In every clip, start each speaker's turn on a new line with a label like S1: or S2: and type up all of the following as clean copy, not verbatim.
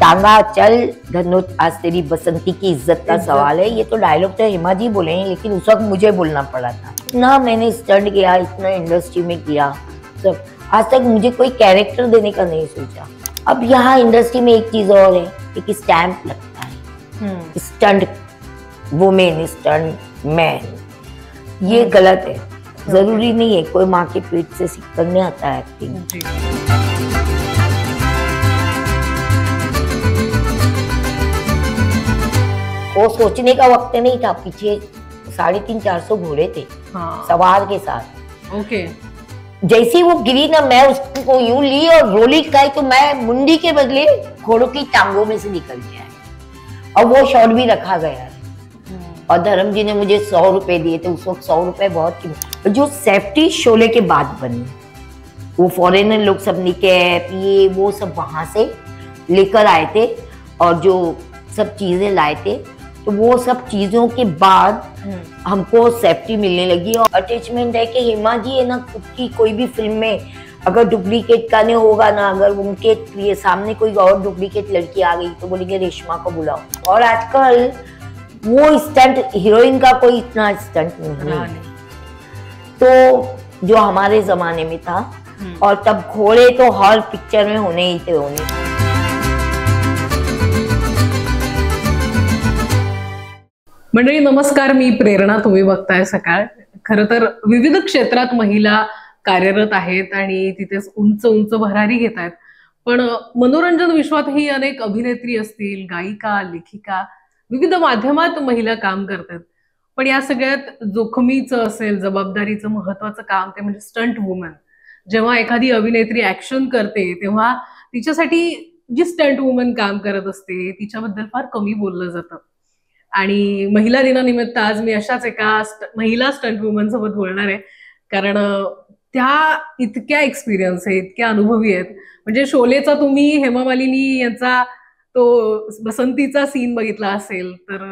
S1: टांगा चल धन्नो आज तेरी बसंती की इज्जत का सवाल है। ये तो डायलॉग तो हेमा जी बोले हैं, लेकिन उस वक्त मुझे बोलना पड़ा था। इतना मैंने स्टंट किया, इतना इंडस्ट्री में किया सब, आज तक मुझे कोई कैरेक्टर देने का नहीं सोचा। अब यहाँ इंडस्ट्री में एक चीज और है, एक स्टैंप लगता है, स्टंट वुमेन, स्टंट मैन। ये गलत है। जरूरी नहीं है कोई माँ के पेट से सीख करने आता है एक्टिंग। वो सोचने का वक्त नहीं था। पीछे 350-400 घोड़े थे सवार के साथ।
S2: ओके।
S1: जैसे वो गिरी ना, मैं उसको यूं ली और रोली खाई तो मैं मुंडी के बदले घोड़ों की टांगों में से निकल के आई। और वो शॉट भी रखा गया है। और धर्म जी ने मुझे 100 रुपए दिए थे उस वक्त। 100 रुपए बहुत कीमत। जो सेफ्टी शोले के बाद बनी, वो फॉरेनर लोग सब निकैप ये वो सब वहां से लेकर आए थे और जो सब चीजें लाए थे, तो वो सब चीजों के बाद हमको सेफ्टी मिलने लगी। और अटैचमेंट है कि हेमा जी है ना, खुद की कोई भी फिल्म में अगर डुप्लीकेट का नहीं होगा ना, अगर उनके ये सामने कोई और डुप्लीकेट लड़की आ गई तो बोलेंगे रेशमा को बुलाओ। और आजकल वो स्टंट हीरोइन का कोई इतना स्टंट नहीं है तो जो हमारे जमाने में था। और तब घोड़े तो हर पिक्चर में होने ही थे होने।
S2: मंडळी नमस्कार, मी प्रेरणा, तुम्ही बघताय सकाळ। खरं तर विविध क्षेत्रात महिला कार्यरत आहेत आणि तिथेच उंच उंच भरारी घेत आहेत, पण मनोरंजन विश्वातही अनेक अभिनेत्री असतील, गायिका, लेखिका, विविध माध्यमात महिला काम करतात। पण या सगळ्यात जोखमीचं असेल, जबाबदारीचं महत्वाचं काम ते म्हणजे स्टंट वुमन। जेव्हा एखादी अभिनेत्री ऍक्शन करते तेव्हा तिच्यासाठी जी स्टंट वुमन काम करत असते तिच्याबद्दल फार कमी बोललं जातं। आणि महिला दिनानिमित्त आज मी अशाच एका महिला स्टंट वुमन सोबत बोलणार आहे, कारण त्या इतक्या एक्सपिरियन्स आहे, इतक्या अनुभवी आहेत। म्हणजे शोलेचा तुम्ही हेमा मालिनी यांचा तो बसंतीचा सीन बघितला असेल तर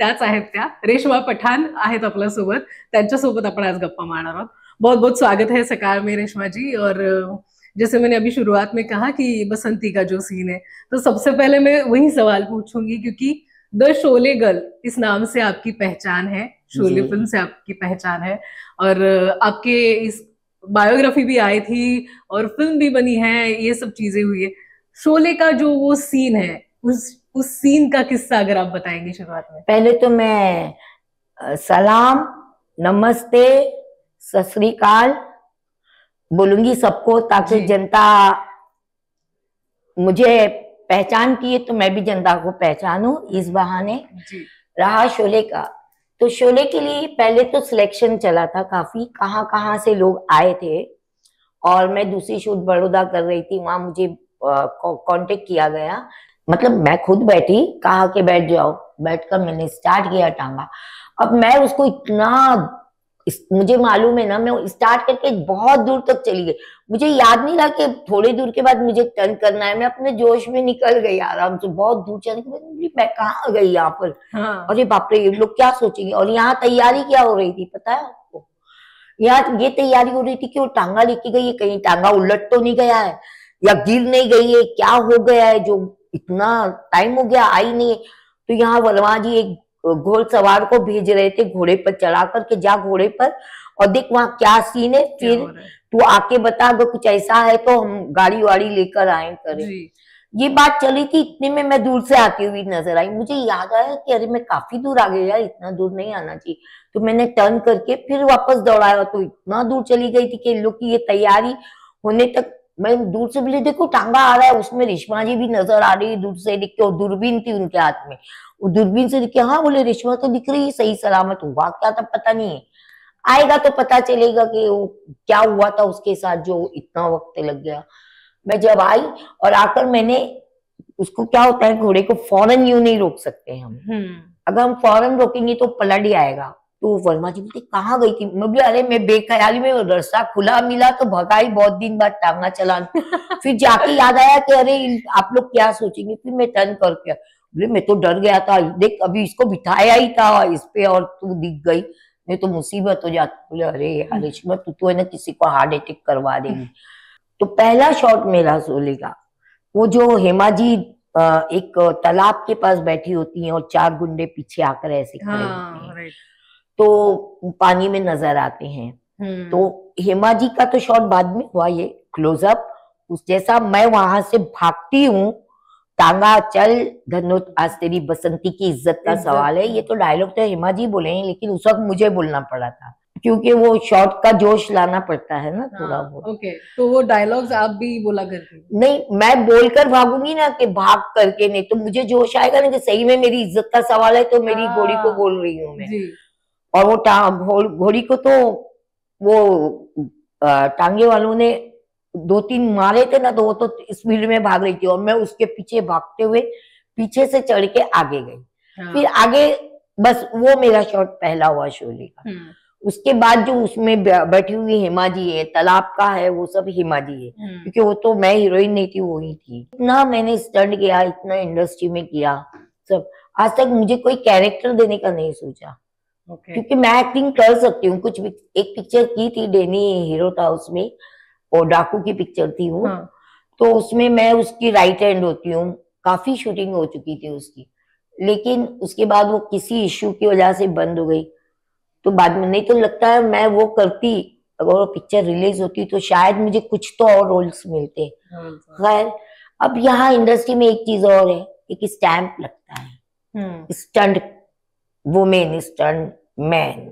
S2: त्याच आहेत त्या रेशमा पठान आहेत आपल्यासोबत। त्यांच्यासोबत आपण आज गप्पा मारणार आहोत। बहुत बहुत स्वागत है सकाळ में रेशमा जी। और जैसे मैंने अभी शुरुआत में कहा कि बसंती का जो सीन है, तो सबसे पहले मैं वही सवाल पूछूंगी क्योंकि द शोले गर्ल इस नाम से आपकी पहचान है, शोले फिल्म से आपकी पहचान है। और आपके इस बायोग्राफी भी आई थी और फिल्म भी बनी है, ये सब चीजें हुई है। शोले का जो वो सीन है, उस सीन का किस्सा अगर आप बताएंगे शुरुआत में।
S1: पहले तो मैं सलाम, नमस्ते, सत श्री अकाल बोलूंगी सबको, ताकि जनता मुझे पहचान की है तो मैं भी जनता को पहचानूं इस बहाने। रहा शोले का, तो शोले के लिए पहले तो सिलेक्शन चला था काफी, कहाँ से लोग आए थे। और मैं दूसरी शूट बड़ौदा कर रही थी, वहां मुझे कांटेक्ट किया गया। मतलब मैं खुद बैठी, कहा कि बैठ जाओ, बैठकर मैंने स्टार्ट किया टांगा। अब मैं उसको इतना, मुझे मालूम है ना, मैं स्टार्ट करके बहुत दूर तक चली गई। मुझे याद नहीं रहा कि थोड़ी दूर के बाद मुझे टर्न करना है। मैं अपने जोश में निकल गई आराम से, बहुत दूर चलने के बाद मैं कहाँ गई यहाँ पर। अरे बाप रे, ये लोग क्या सोचेंगे। और यहाँ तैयारी क्या हो रही थी पता है आपको? यहाँ ये तैयारी हो रही थी कि वो टांगा लेके गई है, कहीं टांगा उलट तो नहीं गया है या गिर नहीं गई है, क्या हो गया है, जो इतना टाइम हो गया आई नहीं। तो यहाँ वलवा जी एक घोड़सवार को भेज रहे थे घोड़े पर चढ़ा करके, जा घोड़े पर और देख वहां क्या सीन है, फिर तू आके बता, अगर कुछ ऐसा है तो हम गाड़ी वाड़ी लेकर आए करें। ये बात चली थी। इतने में मैं दूर से आती हुई नजर आई। मुझे याद आया कि अरे मैं काफी दूर आ गई यार, इतना दूर नहीं आना चाहिए। तो मैंने टर्न करके फिर वापस दौड़ाया, तो इतना दूर चली गई थी कि लोग की ये तैयारी होने तक मैं दूर से बोले देखो टांगा आ रहा है, उसमें रेशमा जी भी नजर आ रही दूर से दिख के, और दूरबीन थी उनके हाथ में। वो दूरबीन से दिख के हाँ बोले रेशमा तो दिख रही है, सही सलामत। हुआ क्या तब पता नहीं है, आएगा तो पता चलेगा कि वो क्या हुआ था उसके साथ जो इतना वक्त लग गया। मैं जब आई और आकर मैंने उसको, क्या होता है घोड़े को फौरन यूं नहीं रोक सकते हम, अगर हम फौरन रोकेंगे तो पलट ही आएगा। तो वर्मा जी बोलते कहाँ गई थी? मैं बोले अरे मैं बेख्याली में रास्ता खुला मिला तो भगाई, बहुत दिन बाद टांगा चला। फिर जाके याद आया कि अरे आप लोग क्या सोचेंगे। फिर मैं टर्न करके बोले मैं तो डर गया था, देख अभी इसको बिठाया ही था इस पे और तू दिख गई, नहीं तो मुसीबत हो जाती। बोले अरे यार रेशमा तू तो है ना किसी को हार्ट अटैक करवा देगी। तो पहला शॉट मेरा शोले का, वो जो हेमा जी एक तालाब के पास बैठी होती हैं और 4 गुंडे पीछे आकर ऐसे खड़े होते हैं,
S2: राइट।
S1: तो पानी में नजर आते हैं। तो हेमा जी का तो शॉट बाद में हुआ, ये क्लोजअप उस जैसा मैं वहां से भागती हूँ, टांगा चल धन्नो आज तेरी बसंती की इज्जत का सवाल है, ये तो डायलॉग तो हेमा जी बोले हैं, लेकिन उस वक्त मुझे बोलना पड़ा था क्योंकि वो शॉट का जोश लाना पड़ता है ना थोड़ा बहुत।
S2: ओके, तो वो डायलॉग्स आप भी बोला करती?
S1: नहीं, मैं बोलकर भागूंगी ना कि भाग करके, नहीं तो मुझे जोश आएगा ना कि सही में मेरी इज्जत का सवाल है, तो मेरी घोड़ी को बोल रही हूँ मैं। और वो घोड़ी को तो वो टांगे वालों ने 2-3 मारे थे ना, तो वो तो स्पीड में भाग रही थी और मैं उसके पीछे भागते हुए पीछे से चढ़ के आगे गई। फिर आगे बस वो मेरा शॉट पहला हुआ शोले का। उसके बाद जो उसमें बैठी हुई हेमा जी है, तालाब का है, वो सब हेमा जी है, क्योंकि वो तो मैं हीरोइन नहीं थी, वो ही थी। इतना मैंने स्टंट किया, इतना इंडस्ट्री में किया सब, आज तक मुझे कोई कैरेक्टर देने का नहीं सोचा। क्योंकि मैं एक्टिंग कर सकती हूँ। कुछ एक पिक्चर की थी, डेनी हीरो था उसमें, और डाकू की पिक्चर थी वो। तो उसमें मैं उसकी राइट हैंड होती हूँ, काफी शूटिंग हो चुकी थी उसकी, लेकिन उसके बाद वो किसी इश्यू की वजह से बंद हो गई। तो बाद में, नहीं तो लगता है मैं वो करती, अगर वो पिक्चर रिलीज होती तो शायद मुझे कुछ तो और रोल्स मिलते। खैर, अब यहाँ इंडस्ट्री में एक चीज और है, एक स्टैंप लगता है, स्टंट वुमेन, स्टंट मैन,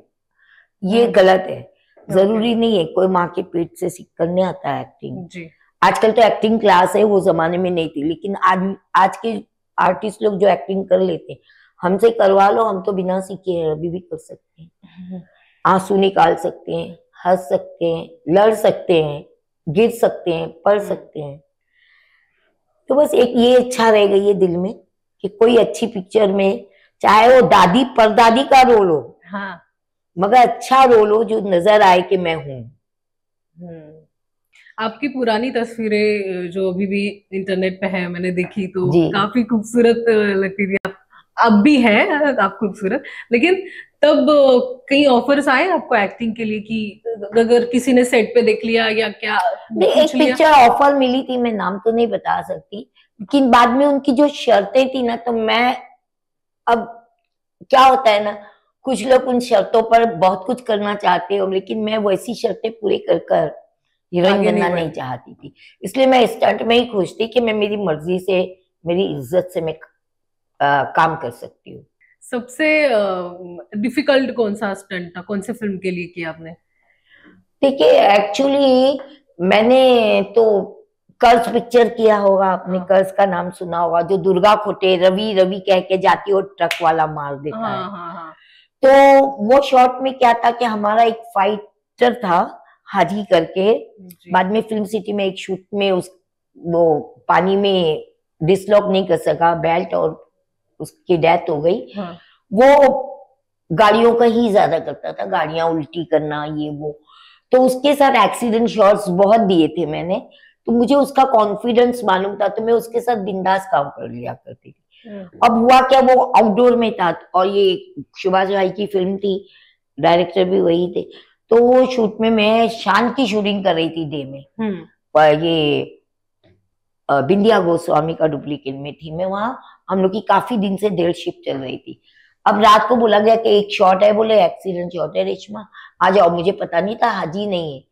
S1: ये गलत है। जरूरी नहीं है कोई माँ के पेट से सीख करने आता है एक्टिंग। आजकल तो एक्टिंग क्लास है, वो जमाने में नहीं थी, लेकिन आज के आर्टिस्ट लोग जो एक्टिंग कर लेते, हमसे करवा लो, हम तो बिना सीखे अभी भी कर सकते हैं। आंसू निकाल सकते हैं, हंस सकते हैं, लड़ सकते हैं, गिर सकते हैं, पढ़ सकते हैं। तो बस एक ये इच्छा रह गई है दिल में कि कोई अच्छी पिक्चर में, चाहे वो दादी परदादी का रोल हो, मगर अच्छा रोल हो जो नजर आए कि मैं हूं।
S2: आपकी पुरानी तस्वीरें जो अभी भी इंटरनेट पे है, मैंने देखी तो काफी खूबसूरत लगती थी। अब भी है आप खूबसूरत, लेकिन तब कई ऑफर्स आए आपको एक्टिंग के लिए कि अगर किसी ने सेट पे देख लिया या क्या?
S1: नहीं, एक पिक्चर ऑफर मिली थी, मैं नाम तो नहीं बता सकती, लेकिन बाद में उनकी जो शर्तें थी ना, तो मैं, अब क्या होता है ना, कुछ लोग उन शर्तों पर बहुत कुछ करना चाहते हो, लेकिन मैं वैसी शर्तें पूरी कर कर हीरोइन बनना नहीं चाहती थी। इसलिए मैं स्टंट में ही खुश थी कि मैं मेरी मर्जी से, मेरी इज्जत से मैं काम कर सकती हूँ।
S2: सबसे डिफिकल्ट कौन सा स्टंट था, कौन से फिल्म के लिए किया आपने?
S1: देखिए, एक्चुअली मैंने तो कर्ज पिक्चर किया होगा, आपने कर्ज का नाम सुना होगा, जो दुर्गा खोटे रवि रवि कह के जाती और ट्रक वाला मार देता है। तो वो शॉट में क्या था कि हमारा एक फाइटर था हाजी करके, बाद में फिल्म सिटी में एक शूट में वो पानी में डिसलॉक नहीं कर सका बेल्ट और उसकी डेथ हो गई। वो गाड़ियों का ही ज्यादा करता था, गाड़ियां उल्टी करना, ये वो। तो उसके साथ एक्सीडेंट शॉट्स बहुत दिए थे मैंने, तो मुझे उसका कॉन्फिडेंस मालूम था, तो मैं उसके साथ बिंदास काम कर लिया करती थी। अब हुआ क्या, वो आउटडोर में था और ये सुभाष भाई की फिल्म थी, डायरेक्टर भी वही थे, तो वो शूट में मैं शान की शूटिंग कर रही थी डे में, पर ये बिंदिया गोस्वामी का डुप्लीकेट में थी मैं वहां। हम लोग की काफी दिन से डेढ़ शिफ्ट चल रही थी। अब रात को बोला गया कि एक शॉट है, बोले एक्सीडेंट शॉट है रेशमा आ जाओ। मुझे पता नहीं था हाजी नहीं है,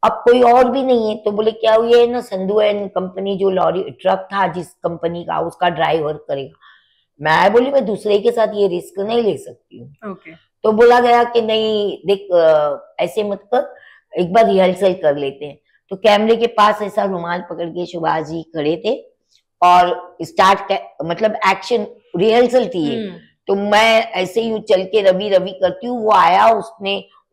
S1: अब कोई और भी नहीं है, तो बोले क्या हुआ है ना, संधू एंड कंपनी जो लॉरी ट्रक था जिस कंपनी का, उसका ड्राइवर करेगा। मैं बोली मैं दूसरे के साथ ये रिस्क नहीं ले सकती हूँ। तो बोला गया कि नहीं देख, ऐसे मत कर, एक बार रिहर्सल कर लेते हैं। तो कैमरे के पास ऐसा रुमाल पकड़ के सुभाष जी खड़े थे और स्टार्ट मतलब एक्शन रिहर्सल थी। तो मैं ऐसे ही चल के रवि रवि करती हूँ, वो आया,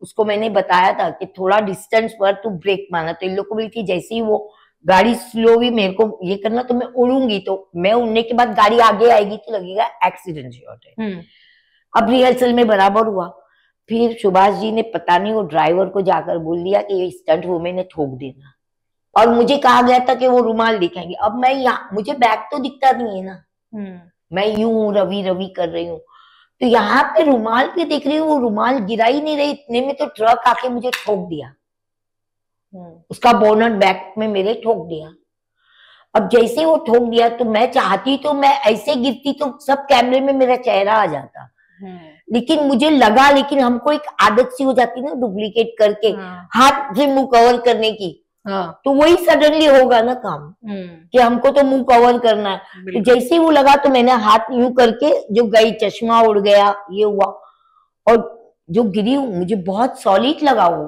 S1: उसको मैंने बताया था कि थोड़ा डिस्टेंस पर तू ब्रेक मारना, तो इन लोग को बोली थी जैसे ही वो गाड़ी स्लो भी मेरे को ये करना तो मैं उड़ूंगी, तो मैं उड़ने के बाद गाड़ी आगे आएगी तो लगेगा एक्सीडेंट शॉट है। अब रिहर्सल में बराबर हुआ। फिर सुभाष जी ने पता नहीं वो ड्राइवर को जाकर बोल दिया कि ये स्टंट वुमेन ने ठोक देना, और मुझे कहा गया था कि वो रुमाल दिखाएंगे। अब मैं यहाँ, मुझे बैक तो दिखता नहीं है ना, मैं यूं रवि रवि कर रही हूँ, तो यहाँ पे रुमाल पे देख रही हूँ, वो रुमाल गिरा ही नहीं रही, इतने में तो ट्रक आके मुझे ठोक दिया, उसका बोनट बैक में मेरे ठोक दिया। अब जैसे वो ठोक दिया तो मैं चाहती तो मैं ऐसे गिरती तो सब कैमरे में मेरा चेहरा आ जाता, लेकिन मुझे लगा, लेकिन हमको एक आदत सी हो जाती ना डुप्लीकेट करके हाथ से मुंह कवर करने की, तो वही सडनली होगा ना काम कि हमको तो मुंह कवर करना है। तो जैसे ही वो लगा तो मैंने हाथ यूं करके जो गई, चश्मा उड़ गया, ये हुआ, और जो गिरी मुझे बहुत सॉलिड लगा वो,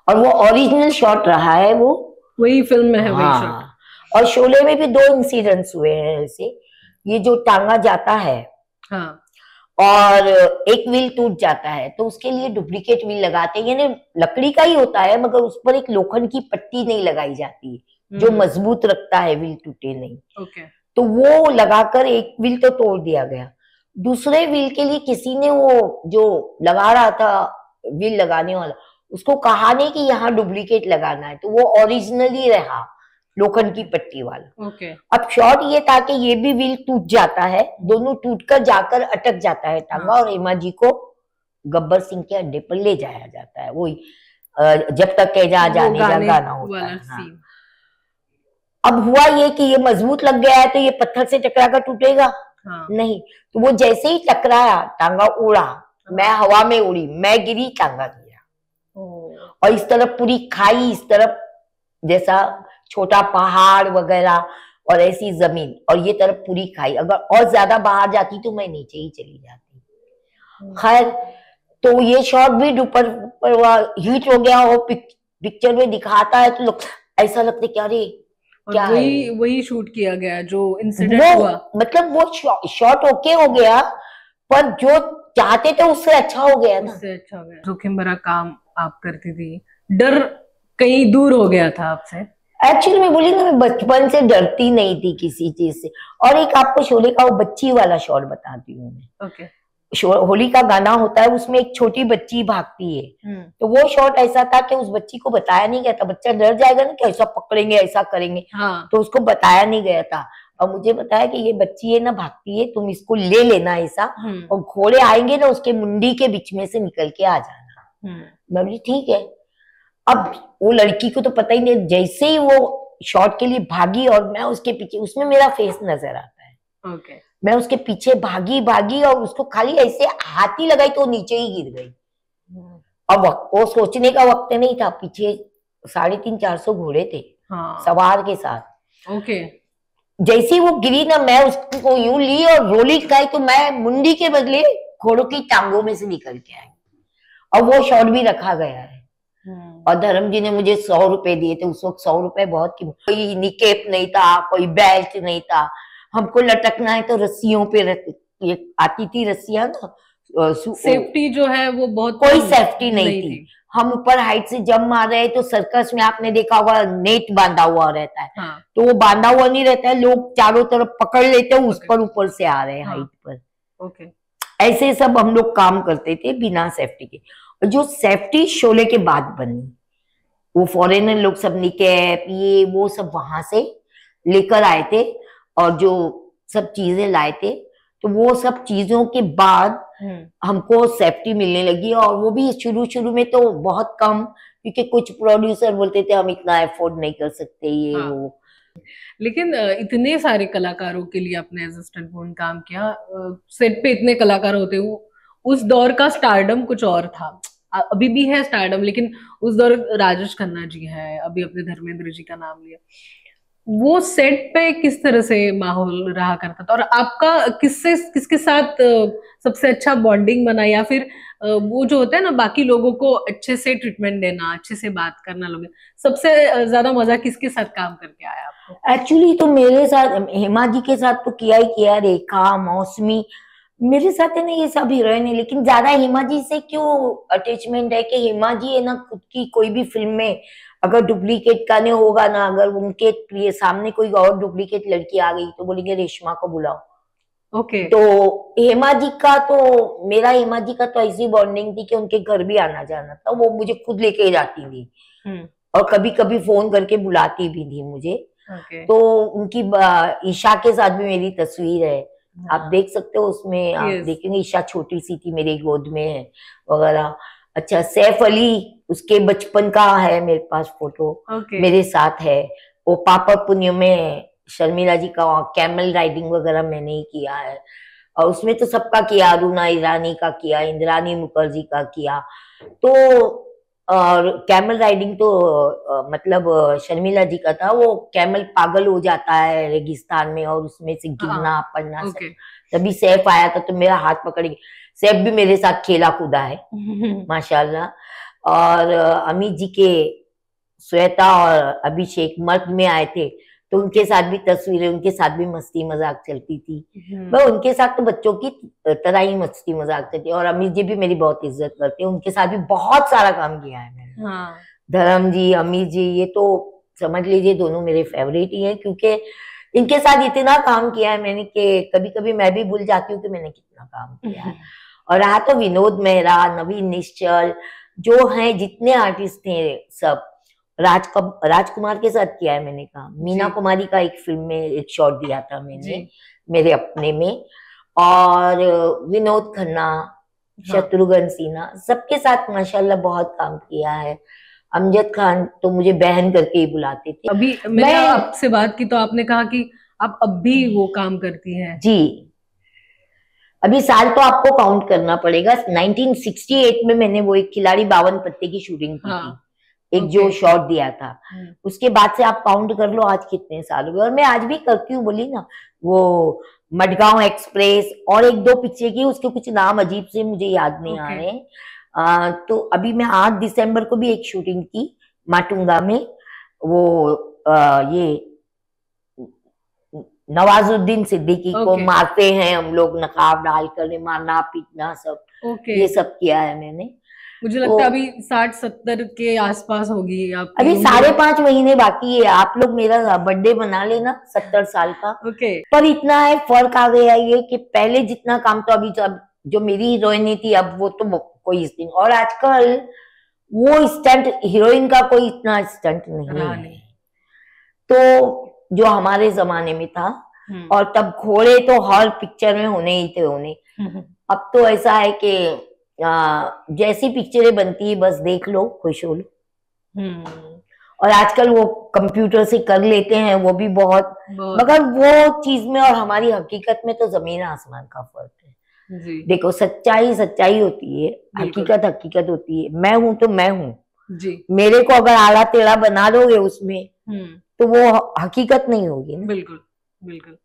S1: और वो ओरिजिनल शॉट रहा है, वो
S2: वही फिल्म में है वही शॉट।
S1: और शोले में भी 2 इंसिडेंट्स हुए हैं ऐसे, ये जो टांगा जाता है और एक व्हील टूट जाता है तो उसके लिए डुप्लीकेट व्हील लगाते हैं, यानी लकड़ी का ही होता है मगर उस पर एक लोखंड की पट्टी नहीं लगाई जाती जो मजबूत रखता है, व्हील टूटे नहीं। तो वो लगाकर एक व्हील तो तोड़ दिया गया, दूसरे व्हील के लिए किसी ने वो जो लगा रहा था व्हील लगाने वाला उसको कहा नहीं कि यहाँ डुप्लीकेट लगाना है, तो वो ओरिजिनली रहा लोखंड की पट्टी वाला। अब शॉट ये था कि ये भी व्हील टूट जाता है, दोनों टूटकर जाकर अटक जाता है टांगा, और हेमा जी को गब्बर सिंह के अड्डे पर ले जाया जाता है, वही जब तक कह जा जाने का गाना होता है। अब हुआ ये कि ये मजबूत लग गया है तो ये पत्थर से टकरा कर टूटेगा नहीं, तो वो जैसे ही टकराया टांगा उड़ा, मैं हवा में उड़ी, मैं गिरी, टांगा गिरा, और इस तरफ पूरी खाई, इस तरफ जैसा छोटा पहाड़ वगैरह और ऐसी जमीन, और ये तरफ पूरी खाई, अगर और ज्यादा बाहर जाती तो मैं नीचे ही चली जाती। खैर तो ये शॉट भी ऊपर हिट हो गया, और पिक्चर में दिखाता है तो लोग ऐसा लगता है क्या रे क्या
S2: वही शूट किया गया जो इंसिडेंट हुआ,
S1: मतलब वो शॉट ओके हो गया पर जो चाहते थे उससे अच्छा हो गया ना,
S2: उससे अच्छा हो गया। जोखिम भरा काम आप करती थी, डर कहीं दूर हो गया था आपसे?
S1: एक्चुअली मैं बोली ना, मैं बचपन से डरती नहीं थी किसी चीज से। और एक आपको शोले का वो बच्ची वाला शॉट बताती हूँ मैं। होली का गाना होता है, उसमें एक छोटी बच्ची भागती है, तो वो शॉट ऐसा था कि उस बच्ची को बताया नहीं गया था, बच्चा डर जाएगा ना कि ऐसा पकड़ेंगे ऐसा करेंगे, तो उसको बताया नहीं गया था, और मुझे बताया कि ये बच्ची है ना भागती है, तुम इसको ले लेना ऐसा, और घोड़े आएंगे ना उसके मुंडी के बीच में से निकल के आ जाना। मैं बोली ठीक है। अब वो लड़की को तो पता ही नहीं, जैसे ही वो शॉट के लिए भागी और मैं उसके पीछे, उसमें मेरा फेस नजर आता है, मैं उसके पीछे भागी और उसको खाली ऐसे हाथ ही लगाई तो नीचे ही गिर गई। अब वो सोचने का वक्त नहीं था, पीछे 350-400 घोड़े थे सवार के साथ। जैसे वो गिरी ना, मैं उसको यूं ली और रोली खाई तो मैं मुंडी के बदले घोड़ों की टांगों में से निकल के आई, और वो शॉट भी रखा गया है। और धर्म जी ने मुझे 100 रुपए दिए थे, उस वक्त 100 रुपए बहुत कीमत, कोई निकेप नहीं था, कोई बेल्ट नहीं था, हमको लटकना है तो रस्सियों पे ये आती थी रस्सियां ना,
S2: सेफ्टी जो है वो बहुत
S1: कोई सेफ्टी नहीं थी। हम ऊपर हाइट से जंप मार रहे हैं तो सर्कस में आपने देखा होगा नेट बांधा हुआ रहता है, तो वो बांधा हुआ नहीं रहता है, लोग चारों तरफ पकड़ लेते हैं, उस पर ऊपर से आ रहे हैं हाइट पर। ऐसे सब हम लोग काम करते थे बिना सेफ्टी के। और जो सेफ्टी शोले के बाद बनी, वो फॉरेनर लोग सब निकेप ये वो सब वहां से लेकर आए थे, और जो सब चीजें लाए थे, तो वो सब चीजों के बाद हमको सेफ्टी मिलने लगी। और वो भी शुरू में तो बहुत कम, क्योंकि कुछ प्रोड्यूसर बोलते थे हम इतना अफोर्ड नहीं कर सकते ये वो।
S2: लेकिन इतने सारे कलाकारों के लिए आपने एज स्टंट वुमन काम किया, सेट पे इतने कलाकार होते, उस दौर का स्टारडम कुछ और था, अभी भी है स्टारडम, लेकिन उस दौर राजेश खन्ना जी है, अभी अपने धर्मेंद्र जी का नाम लिया, वो सेट पे किस तरह से माहौल रहा करता था, और आपका किसके साथ सबसे अच्छा बॉन्डिंग बना, या फिर वो जो होता है ना बाकी लोगों को अच्छे से ट्रीटमेंट देना, अच्छे से बात करना, लोग सबसे ज्यादा मजा किसके साथ काम करके आया आपको?
S1: एक्चुअली तो मेरे साथ हेमा जी के साथ तो किया ही किया, रेखा मौसमी मेरे साथ है ना, ये सब हीरोइन है, लेकिन ज्यादा हेमा जी से क्यों अटैचमेंट है कि हेमा जी है ना खुद की कोई भी फिल्म में अगर डुप्लीकेट का नहीं होगा ना, अगर उनके सामने कोई और डुप्लीकेट लड़की आ गई तो बोलेंगे रेशमा को बुलाओ। तो हेमा जी का तो मेरा हेमा जी का तो ऐसी बॉन्डिंग थी कि उनके घर भी आना जाना था, वो मुझे खुद लेके जाती थी और कभी कभी फोन करके बुलाती भी थी मुझे। तो उनकी ईशा के साथ भी मेरी तस्वीर है, आप देख सकते हो उसमें, आप देखेंगे ईशा छोटी सी थी मेरी गोद में है वगैरह। अच्छा, सैफ अली उसके बचपन का है मेरे पास फोटो, मेरे साथ है, वो पापा पुण्य में शर्मिला जी का कैमल राइडिंग वगैरह मैंने ही किया है, और उसमें तो सबका किया, अरुणा ईरानी का किया, इंद्रानी मुखर्जी का किया। तो और कैमल राइडिंग तो मतलब शर्मिला जी का था। वो कैमल पागल हो जाता है रेगिस्तान में और उसमें से गिरना पड़ना, तभी सैफ आया था तो मेरा हाथ पकड़ के, सैफ भी मेरे साथ खेला कूदा है माशाल्लाह। और अमित जी के श्वेता और अभिषेक मर्द में आए थे तो उनके साथ भी तस्वीरें, उनके साथ भी मस्ती मजाक चलती थी। मैं उनके साथ तो बच्चों की तरह ही मस्ती मजाक चलती, और अमित जी भी मेरी बहुत इज्जत करते हैं, उनके साथ भी बहुत सारा काम किया है मैंने। धर्म जी, अमित जी, ये तो समझ लीजिए दोनों मेरे फेवरेट ही हैं, क्योंकि इनके साथ इतना काम किया है मैंने कि कभी कभी मैं भी भूल जाती हूँ कि मैंने कितना काम किया है। और रहा तो विनोद मेहरा, नवीन निश्चल, जो हैं जितने आर्टिस्ट थे सब, राजकुमार के साथ किया है मैंने काम। मीना कुमारी का एक फिल्म में एक शॉट दिया था मैंने मेरे अपने में, और विनोद खन्ना, शत्रुघ्न सिन्हा, सबके साथ माशाल्लाह बहुत काम किया है। अमजद खान तो मुझे बहन करके ही बुलाते थे।
S2: अभी मैंने आपसे बात की तो आपने कहा कि आप अब भी वो काम करती हैं।
S1: जी, अभी साल तो आपको काउंट करना पड़ेगा। 1968 में मैंने वो एक खिलाड़ी 52 पत्ते की शूटिंग की थी, एक जो शॉट दिया था। उसके बाद से आप काउंट कर लो आज कितने साल हुए। और मैं आज भी करती हूँ, बोली ना, वो मडगांव एक्सप्रेस और एक दो पिक्चर की, उसके कुछ नाम अजीब से मुझे याद नहीं आ रहे। तो अभी मैं 8 दिसंबर को भी एक शूटिंग की माटुंगा में, वो ये नवाजुद्दीन सिद्दीकी को मारते हैं हम लोग नकाब डालकर, मारना पीटना सब, ये सब किया है मैंने।
S2: मुझे लगता है अभी 60-70 के आसपास होगी आप।
S1: अभी 5.5 महीने बाकी है। आप लोग मेरा बर्थडे बना लेना 70 साल का। पर इतना है, फर्क आ गया ये कि पहले जितना काम तो अभी, तो अब जो मेरी हीरोइन थी अब वो तो कोई इस दिन, और आजकल वो स्टंट हीरोइन का कोई इतना स्टंट नहीं है। तो जो हमारे जमाने में था, और तब घोड़े तो हर पिक्चर में होने ही थे होने। अब तो ऐसा है कि जैसी पिक्चरें बनती है बस देख लो, खुश हो लो। और आजकल वो कंप्यूटर से कर लेते हैं, वो भी बहुत, मगर वो चीज में और हमारी हकीकत में तो जमीन आसमान का फर्क है। जी। देखो, सच्चाई सच्चाई होती है, हकीकत हकीकत होती है। मैं हूं तो मैं हूं जी। मेरे को अगर आला टेढ़ा बना दोगे उसमें तो वो हकीकत नहीं होगी ना।
S2: बिल्कुल बिल्कुल।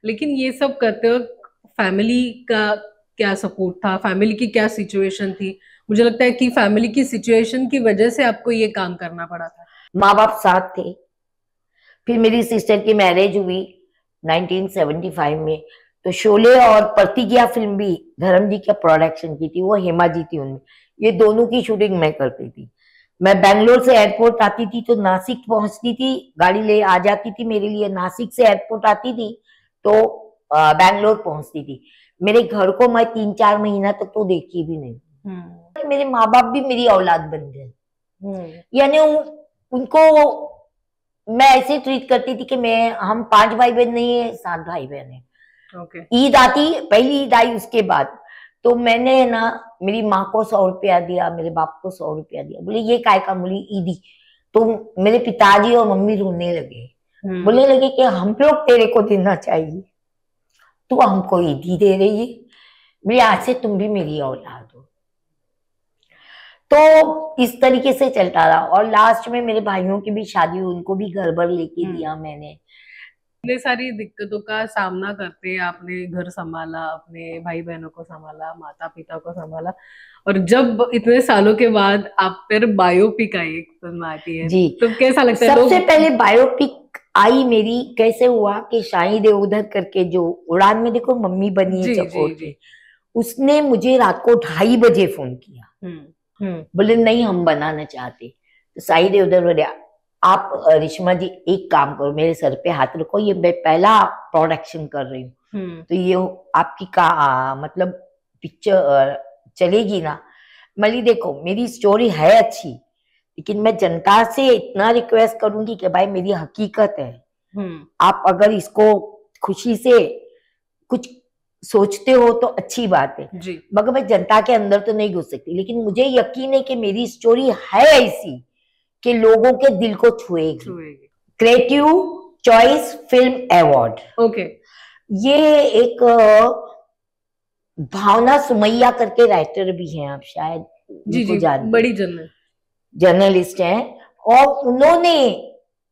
S2: लेकिन ये सब करते वक्त फैमिली का क्या सपोर्ट था, फैमिली की क्या सिचुएशन थी? मुझे लगता है कि फैमिली की सिचुएशन की वजह से आपको ये काम करना पड़ा था।
S1: माँ बाप साथ थे। फिर मेरी सिस्टर की मैरिज हुई 1975 में, तो शोले और प्रतिज्ञा फिल्म भी धर्म जी का प्रोडक्शन की थी, वो हेमा जी थी उनमें। ये दोनों की शूटिंग मैं करती थी। मैं बैंगलोर से एयरपोर्ट आती थी तो नासिक पहुंचती थी, गाड़ी ले आ जाती थी मेरे लिए। नासिक से एयरपोर्ट आती थी तो बैंगलोर पहुंचती थी। मेरे घर को मैं 3-4 महीना तक तो देखी भी नहीं। मेरे माँ बाप भी मेरी औलाद बन गए। यानी उनको मैं ऐसे ट्रीट करती थी कि हम 5 भाई बहन नहीं है, 7 भाई बहन है। ईद आती, पहली ईद आई उसके बाद तो मैंने ना मेरी माँ को 100 रुपया दिया, मेरे बाप को 100 रुपया दिया। बोले ये काय का? बोली ईदी। तो मेरे पिताजी और मम्मी रोने लगे, बोलने लगे कि हम लोग तेरे को देना चाहिए, तू हमको ईदी दे रही है। बोले आज से तुम भी मेरी औलाद हो। तो इस तरीके से चलता रहा, और लास्ट में मेरे भाइयों की भी शादी हुई, उनको भी घर भर लेके दिया मैंने।
S2: इतने सारी दिक्कतों का सामना करते आपने घर संभाला, अपने भाई बहनों को संभाला, माता पिता को संभाला, और जब इतने सालों के बाद आप फिर बायोपिक आई, एक फिल्म आती है जी, तो कैसा लगता है?
S1: सबसे पहले बायोपिक आई मेरी कैसे हुआ कि शाहिद उधर करके जो उड़ान में देखो मम्मी बनी है चकोर, उसने मुझे रात को 2:30 बजे फोन किया। बोले नहीं हम बनाना चाहते। तो शाहिद उधर बोले आप रिश्मा जी एक काम करो, मेरे सर पे हाथ रखो, ये मैं पहला प्रोडक्शन कर रही हूँ तो ये आपकी मतलब पिक्चर चलेगी ना। मली देखो मेरी स्टोरी है अच्छी, लेकिन मैं जनता से इतना रिक्वेस्ट करूंगी कि भाई मेरी हकीकत है, आप अगर इसको खुशी से कुछ सोचते हो तो अच्छी बात है जी, मगर मैं जनता के अंदर तो नहीं घुस सकती। लेकिन मुझे यकीन है कि मेरी स्टोरी है ऐसी कि लोगों के दिल को छुएगी। Creative choice film award.
S2: Okay.
S1: ये एक भावना सुमैया करके राइटर भी हैं, आप शायद
S2: जी जी, बड़ी
S1: जर्नलिस्ट हैं, और उन्होंने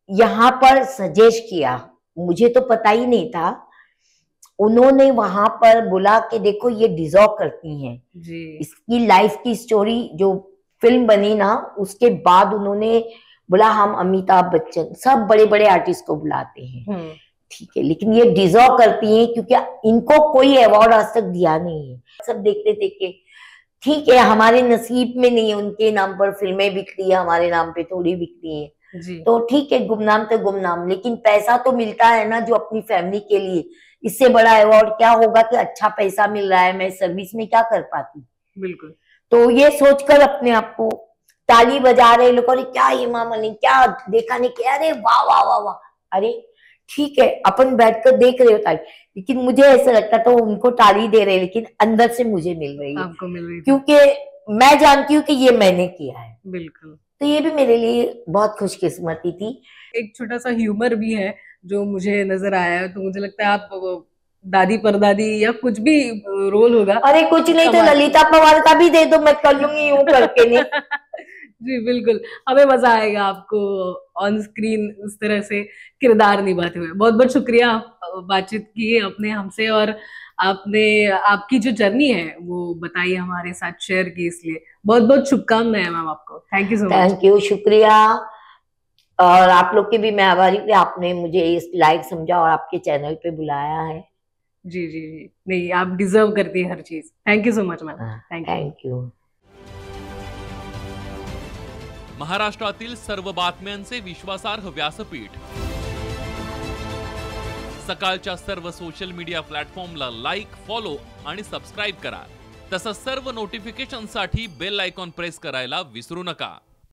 S1: यहाँ पर सजेस्ट किया, मुझे तो पता ही नहीं था, उन्होंने वहां पर बोला कि देखो ये डिजर्व करती हैं जी। इसकी लाइफ की स्टोरी जो फिल्म बनी ना, उसके बाद उन्होंने बोला हम अमिताभ बच्चन सब बड़े बड़े आर्टिस्ट को बुलाते हैं, ठीक है, लेकिन ये डिजर्व करती हैं क्योंकि इनको कोई अवार्ड आज तक दिया नहीं है। सब देखते थे कि ठीक है हमारे नसीब में नहीं है, उनके नाम पर फिल्में बिकती है, हमारे नाम पे थोड़ी बिकती है जी। तो ठीक है गुमनाम तो गुमनाम, लेकिन पैसा तो मिलता है ना जो अपनी फैमिली के लिए, इससे बड़ा अवार्ड क्या होगा कि अच्छा पैसा मिल रहा है, मैं सर्विस में क्या कर पाती। बिल्कुल। तो ये सोचकर अपने आप को ताली बजा रहे लोग, अरे क्या हेमा मालिनी क्या देखा नहीं क्या, अरे वाह वाह वाह वाह, अरे ठीक है अपन बैठकर देख रहे हो ताली, लेकिन मुझे ऐसा लगता था उनको ताली दे रहे लेकिन अंदर से मुझे मिल रही है, आपको मिल रही है, क्योंकि मैं जानती हूँ कि ये मैंने किया है। बिल्कुल। तो ये भी मेरे लिए बहुत खुशकिस्मती थी।
S2: एक छोटा सा ह्यूमर भी है जो मुझे नजर आया है, तो मुझे लगता है आप दादी परदादी या कुछ भी रोल होगा।
S1: अरे कुछ नहीं तो ललिता पवार का भी दे दो, मैं कर लूंगी यूं करके नहीं।
S2: जी बिल्कुल, हमें मजा आएगा आपको ऑन स्क्रीन उस तरह से किरदार निभाते हुए। बहुत बहुत शुक्रिया, आप बातचीत की अपने हमसे, और आपने आपकी जो जर्नी है वो बताई हमारे साथ शेयर की, इसलिए बहुत बहुत शुभकामनाएं मैम आपको। Thank you so much.
S1: Thank you, शुक्रिया, और आप लोग की भी मैं आभारी हूँ कि आपने मुझे इस लायक समझा और आपके चैनल पे बुलाया है।
S2: जी जी जी, नहीं आप डिजर्व करती है हर चीज। Thank you so much ma'am.
S1: Thank you.
S3: महाराष्ट्रातील सर्व बातम्यांचे विश्वासार्ह व्यासपीठ, सकाळच्या सर्व सोशल मीडिया प्लॅटफॉर्मला लाईक, फॉलो आणि सबस्क्राईब करा। तसंच सर्व नोटिफिकेशनसाठी बेल आयकॉन प्रेस करायला विसरू नका।